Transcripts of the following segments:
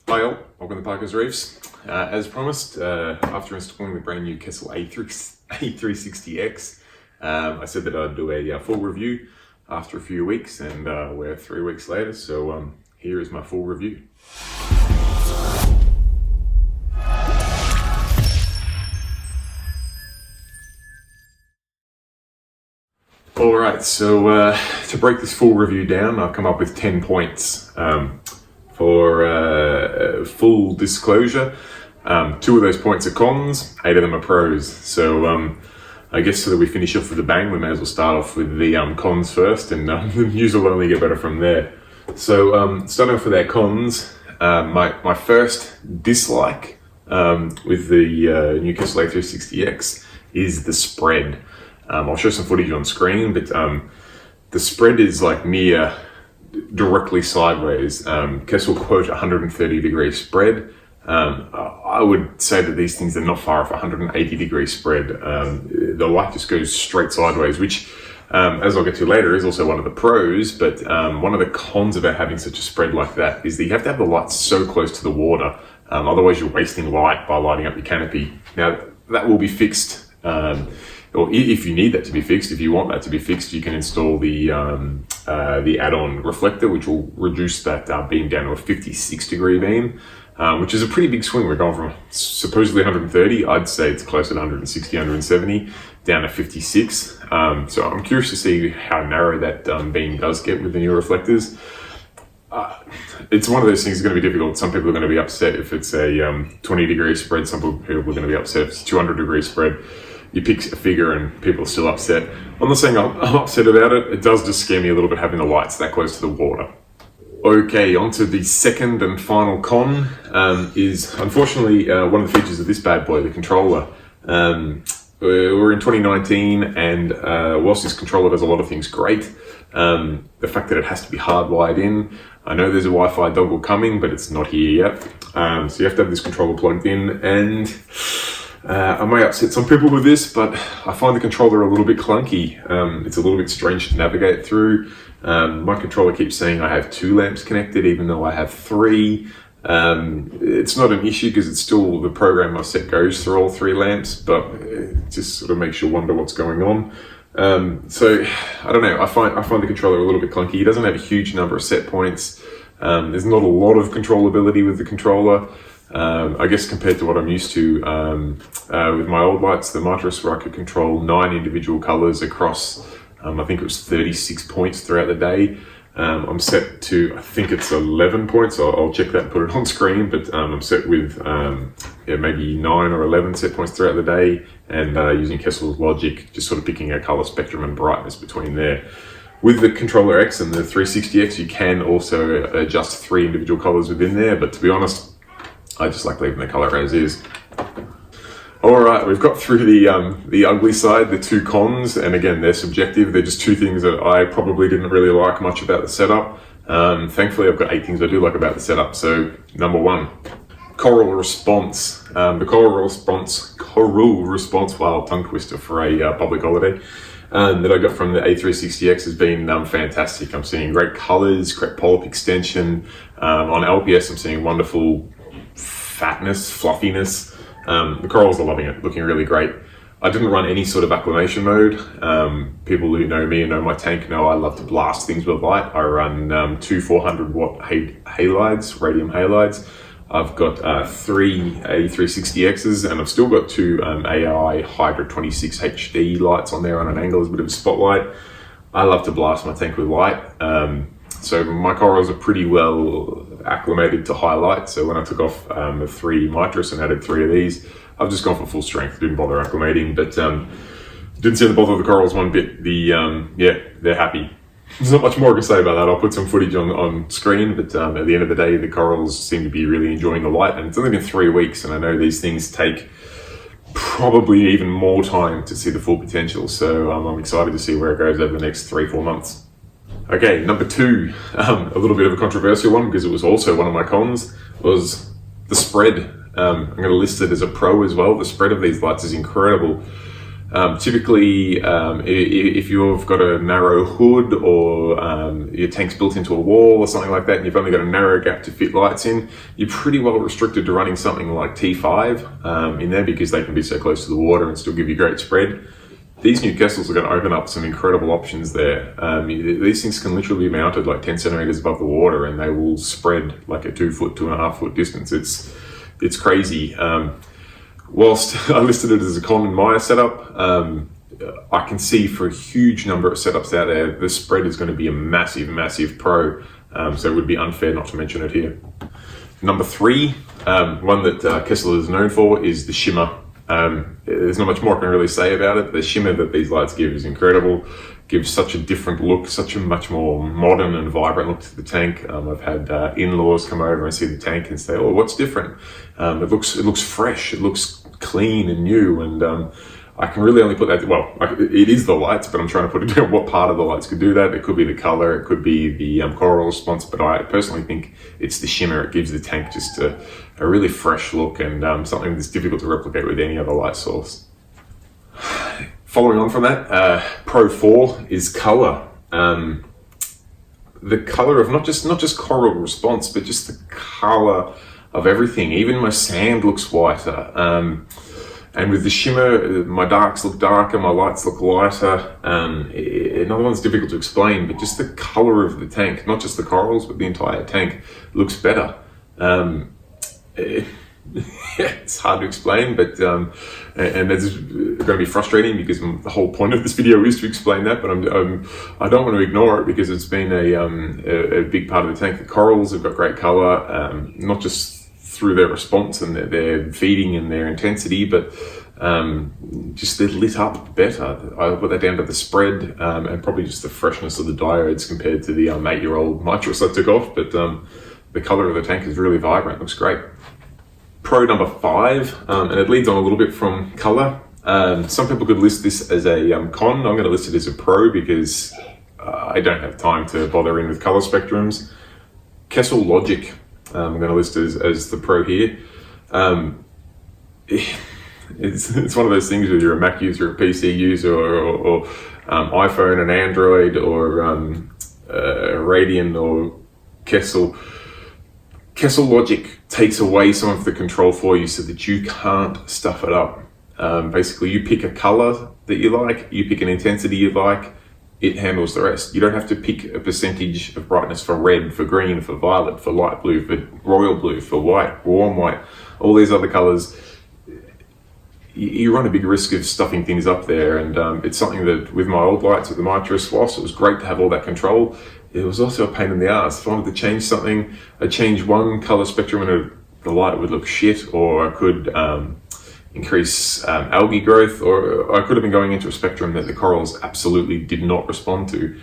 Hi all, welcome to Parker's Reefs. As promised, after installing the brand new Kessil A360x, I said that I'd do a full review after a few weeks, and we're 3 weeks later, so here is my full review. Alright, so to break this full review down, I've come up with 10 points. For full disclosure, 2 of those points are cons, 8 of them are pros. So I guess so that we finish off with a bang, we may as well start off with the cons first, and the news will only get better from there. So starting off with our cons, my first dislike with the new Kessil A360x is the spread. I'll show some footage on screen, but the spread is like mere directly sideways. Kessil quote 130 degree spread. I would say that these things are not far off 180 degree spread. The light just goes straight sideways, which as I'll get to later is also one of the pros, but one of the cons about having such a spread like that is that you have to have the light so close to the water, otherwise you're wasting light by lighting up your canopy. Now that will be fixed, or if you need that to be fixed, if you want that to be fixed, you can install the add-on reflector, which will reduce that beam down to a 56 degree beam, which is a pretty big swing. We're going from supposedly 130, I'd say it's closer to 160, 170, down to 56. So I'm curious to see how narrow that beam does get with the new reflectors. It's one of those things that's going to be difficult. Some people are going to be upset if it's a 20 degree spread. Some people are going to be upset if it's a 200 degree spread. You pick a figure and people are still upset. I'm not saying I'm upset about it. It does just scare me a little bit having the lights that close to the water. Okay, on to the second and final con is unfortunately one of the features of this bad boy, the controller. We're in 2019, and whilst this controller does a lot of things great, the fact that it has to be hardwired in, I know there's a Wi-Fi dongle coming, but it's not here yet. So you have to have this controller plugged in, and I may upset some people with this, but I find the controller a little bit clunky. It's a little bit strange to navigate through. My controller keeps saying I have 2 lamps connected, even though I have 3. It's not an issue because it's still the program I've set goes through all 3 lamps, but it just sort of makes you wonder what's going on. So I don't know. I find the controller a little bit clunky. It doesn't have a huge number of set points. There's not a lot of controllability with the controller. I guess compared to what I'm used to with my old lights, the Mitris, where I could control 9 individual colors across, I think it was 36 points throughout the day. I'm set to, I think it's 11 points. I'll check that and put it on screen, but I'm set with maybe 9 or 11 set points throughout the day, and using Kessil's logic, just sort of picking a color spectrum and brightness between there. With the Controller X and the 360X, you can also adjust 3 individual colors within there, but to be honest, I just like leaving the color as is. Alright, we've got through the ugly side, the 2 cons, and again, they're subjective. They're just 2 things that I probably didn't really like much about the setup. Thankfully, I've got 8 things I do like about the setup. So, number 1, choral response. The choral response, wow, tongue twister for a public holiday, that I got from the A360X has been fantastic. I'm seeing great colors, great polyp extension. On LPS, I'm seeing wonderful fatness, fluffiness. The corals are loving it, looking really great. I didn't run any sort of acclimation mode. People who know me and know my tank know I love to blast things with light. I run 2 400 watt halides, radium halides. I've got 3 A360Xs, and I've still got 2 AI Hydra 26 HD lights on there on an angle as a bit of a spotlight. I love to blast my tank with light. So my corals are pretty well acclimated to high light. So when I took off the 3 Mitris and added 3 of these, I've just gone for full strength. Didn't bother acclimating, but didn't seem to bother the corals one bit. They're happy. There's not much more I can say about that. I'll put some footage on screen, but at the end of the day, the corals seem to be really enjoying the light. And it's only been 3 weeks, and I know these things take probably even more time to see the full potential. So I'm excited to see where it goes over the next 3-4 months. Okay, number 2, a little bit of a controversial one because it was also one of my cons, was the spread. I'm going to list it as a pro as well. The spread of these lights is incredible. Typically, if you've got a narrow hood or your tank's built into a wall or something like that, and you've only got a narrow gap to fit lights in, you're pretty well restricted to running something like T5 in there, because they can be so close to the water and still give you great spread. These new Kessils are going to open up some incredible options there. These things can literally be mounted like 10 centimeters above the water, and they will spread like a 2 foot, 2.5 foot distance. It's crazy. Whilst I listed it as a con in my setup, I can see for a huge number of setups out there, the spread is going to be a massive, massive pro. So it would be unfair not to mention it here. Number 3, one that Kessil is known for, is the shimmer. There's not much more I can really say about it. The shimmer that these lights give is incredible. Gives such a different look, such a much more modern and vibrant look to the tank. I've had in-laws come over and see the tank and say, "Oh, what's different?" It looks fresh. It looks clean and new. And I can really only put that. Well, it is the lights, but I'm trying to put it down what part of the lights could do that. It could be the color. It could be the coral response. But I personally think it's the shimmer. It gives the tank just a really fresh look, and something that's difficult to replicate with any other light source. Following on from that, Pro 4 is color. The color of not just coral response, but just the color of everything. Even my sand looks whiter. And with the shimmer, my darks look darker, my lights look lighter. Another one's difficult to explain, but just the color of the tank, not just the corals, but the entire tank looks better. It's hard to explain, but and that's going to be frustrating, because the whole point of this video is to explain that. But I don't want to ignore it, because it's been a big part of the tank. The corals have got great color, not just through their response and their feeding and their intensity, but just they're lit up better. I put that down to the spread and probably just the freshness of the diodes compared to the 8-year-old nitrous I took off. But the color of the tank is really vibrant. Looks great. Pro number 5, and it leads on a little bit from color. Some people could list this as a con. I'm going to list it as a pro, because I don't have time to bother in with color spectrums. Kessil Logic, I'm going to list as the pro here. It's one of those things, whether you're a Mac user, a PC user, or iPhone and Android, or Radian or Kessil. Kessil Logic takes away some of the control for you, so that you can't stuff it up. Basically, you pick a color that you like, you pick an intensity you like, it handles the rest. You don't have to pick a percentage of brightness for red, for green, for violet, for light blue, for royal blue, for white, warm white, all these other colors. You run a big risk of stuffing things up there, and it's something that with my old lights with the nitrous, whilst it was great to have all that control, it was also a pain in the ass. If I wanted to change something, I'd change one color spectrum and the light would look shit, or I could increase algae growth, or I could have been going into a spectrum that the corals absolutely did not respond to.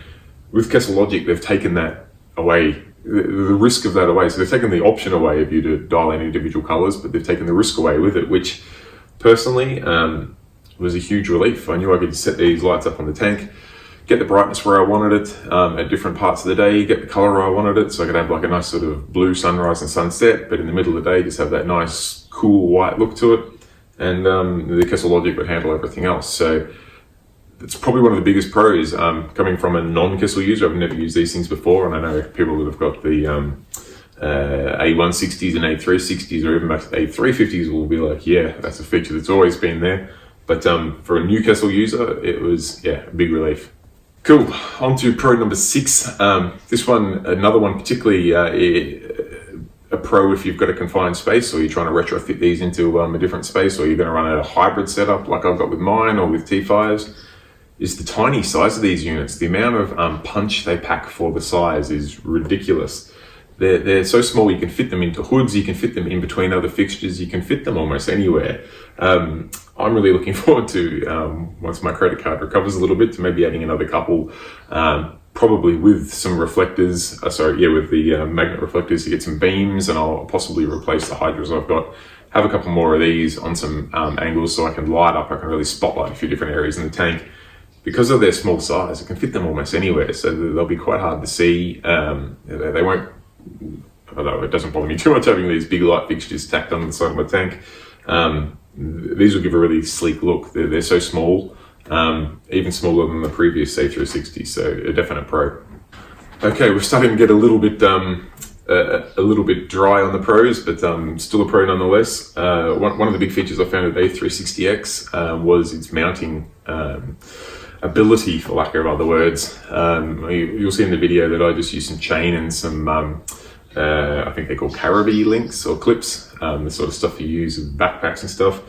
With Kessil Logic, they've taken that away, the risk of that away. So they've taken the option away of you to dial in individual colors, but they've taken the risk away with it, which personally was a huge relief. I knew I could set these lights up on the tank, get the brightness where I wanted it at different parts of the day, get the color where I wanted it, so I could have like a nice sort of blue sunrise and sunset, but in the middle of the day just have that nice cool white look to it. And the Kessil Logic would handle everything else. So it's probably one of the biggest pros. Coming from a non-Kessil user, I've never used these things before, and I know people that have got the A160s and A360s, or even back to the A350s, will be like, yeah, that's a feature that's always been there. But for a new Kessil user, it was, a big relief. Cool, on to pro number 6. This one, another one particularly a pro if you've got a confined space, or you're trying to retrofit these into a different space, or you're going to run a hybrid setup like I've got with mine or with T5s, is the tiny size of these units. The amount of punch they pack for the size is ridiculous. They're so small, you can fit them into hoods, you can fit them in between other fixtures, you can fit them almost anywhere. I'm really looking forward to, once my credit card recovers a little bit, to maybe adding another couple, probably with some reflectors, with the magnet reflectors to get some beams, and I'll possibly replace the hydras I've got. Have a couple more of these on some angles so I can light up, I can really spotlight a few different areas in the tank. Because of their small size, I can fit them almost anywhere, so they'll be quite hard to see. They won't, although it doesn't bother me too much having these big light fixtures tacked on the side of my tank. these will give a really sleek look. They're so small, even smaller than the previous A360, so a definite pro. Okay, we're starting to get a little bit dry on the pros, but still a pro nonetheless. One of the big features I found with A360X was its mounting ability, for lack of other words. You'll see in the video that I just used some chain and some, I think they're called Caribbean links or clips, the sort of stuff you use in backpacks and stuff.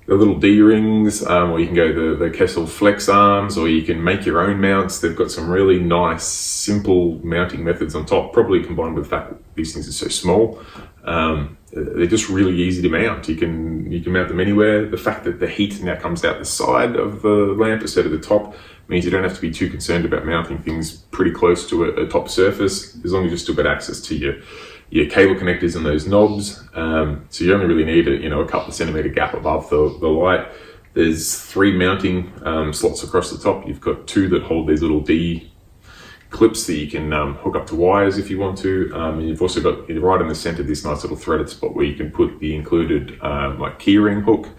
The little D-rings, or you can go the Kessil Flex arms, or you can make your own mounts. They've got some really nice, simple mounting methods on top, probably combined with the fact that these things are so small. They're just really easy to mount. You can mount them anywhere. The fact that the heat now comes out the side of the lamp instead of the top means you don't have to be too concerned about mounting things pretty close to a top surface, as long as you've still got access to your cable connectors and those knobs. So you only really need a couple of centimeter gap above the light. There's 3 mounting slots across the top. You've got 2 that hold these little D clips that you can hook up to wires if you want to. And you've also got right in the center this nice little threaded spot where you can put the included like keyring hook,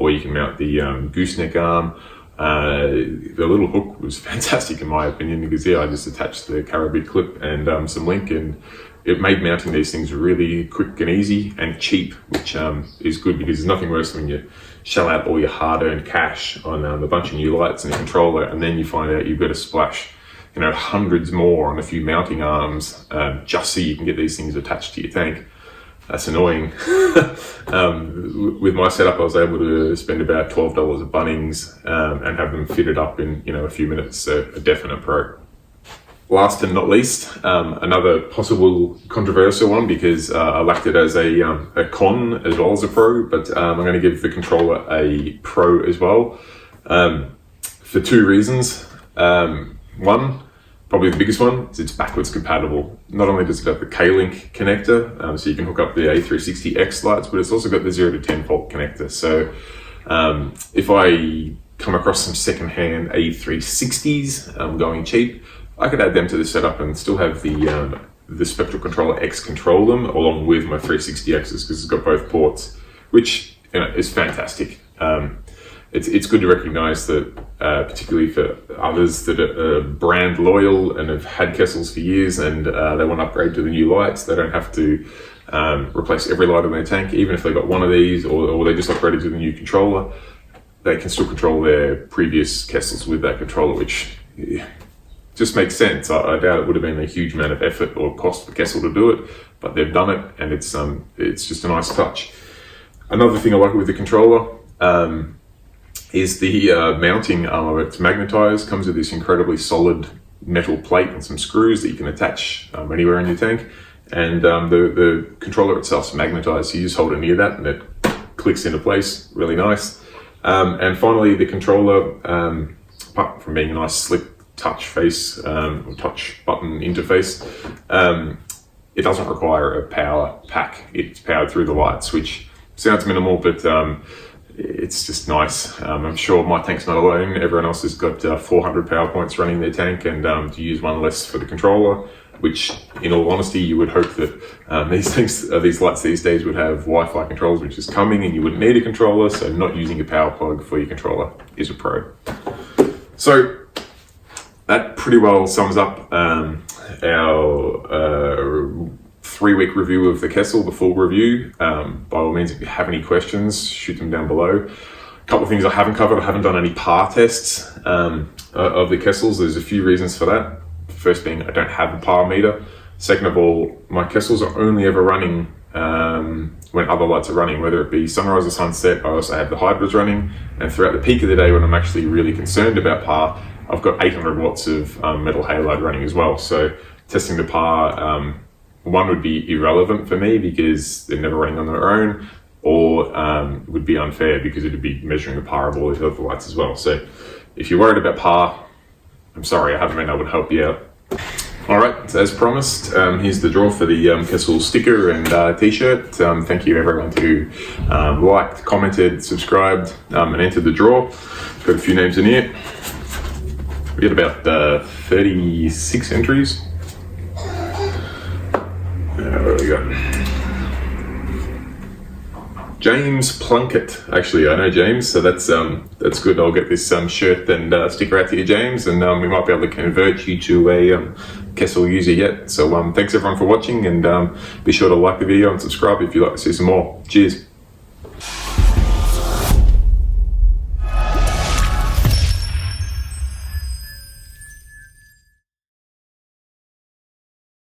or you can mount the gooseneck arm. The little hook was fantastic in my opinion, because I just attached the Caribbean clip and some link, and it made mounting these things really quick and easy and cheap, which is good, because there's nothing worse when you shell out all your hard-earned cash on a bunch of new lights and a controller, and then you find out you've got to splash hundreds more on a few mounting arms just so you can get these things attached to your tank. That's annoying. With my setup, I was able to spend about $12 at Bunnings and have them fitted up in a few minutes, so a definite pro. Last and not least, another possible controversial one, because I lacked it as a con as well as a pro, but I'm going to give the controller a pro as well, for 2 reasons. One, probably the biggest one, is it's backwards compatible. Not only does it have the K-Link connector, so you can hook up the A360X lights, but it's also got the 0 to 10 volt connector. So if I come across some secondhand A360s going cheap, I could add them to the setup and still have the Spectral Controller X control them along with my 360Xs, because it's got both ports, which is fantastic. It's good to recognize that, particularly for others that are brand loyal and have had Kessils for years, and they want to upgrade to the new lights, they don't have to replace every light on their tank. Even if they got one of these, or they just upgraded to the new controller, they can still control their previous Kessils with that controller, which just makes sense. I doubt it would have been a huge amount of effort or cost for Kessil to do it, but they've done it, and it's just a nice touch. Another thing I like with the controller is the mounting arm of it. It's magnetized, comes with this incredibly solid metal plate and some screws that you can attach anywhere in your tank, and the controller itself is magnetized, so you just hold it near that and it clicks into place, really nice. And finally, the controller, apart from being a nice slick touch face or touch button interface, it doesn't require a power pack. It's powered through the lights, which sounds minimal, but it's just nice. I'm sure my tank's not alone. Everyone else has got 400 power points running their tank, and to use one less for the controller, which in all honesty you would hope that these lights these days would have Wi-Fi controls, which is coming, and you wouldn't need a controller, so not using a power plug for your controller is a pro. So that pretty well sums up our 3-week review of the Kessil, the full review. By all means, if you have any questions, shoot them down below. A couple of things I haven't covered: I haven't done any PAR tests of the Kessils. There's a few reasons for that. First being, I don't have a PAR meter. Second of all, my Kessils are only ever running when other lights are running, whether it be sunrise or sunset. I also have the hybrids running, and throughout the peak of the day when I'm actually really concerned about PAR, I've got 800 watts of metal halide running as well. So testing the PAR, one would be irrelevant for me because they're never running on their own, or would be unfair because it would be measuring the PAR of all the other lights as well. So if you're worried about PAR, I'm sorry, I haven't been able to help you out. All right, so as promised, here's the draw for the Kessil sticker and t-shirt. Thank you everyone who liked, commented, subscribed, and entered the draw. Got a few names in here. We had about 36 entries. What do we got? James Plunkett. Actually, I know James, so that's good. I'll get this shirt and sticker out to you, James, and we might be able to convert you to a Kessil user yet. So thanks everyone for watching, and be sure to like the video and subscribe if you'd like to see some more. Cheers.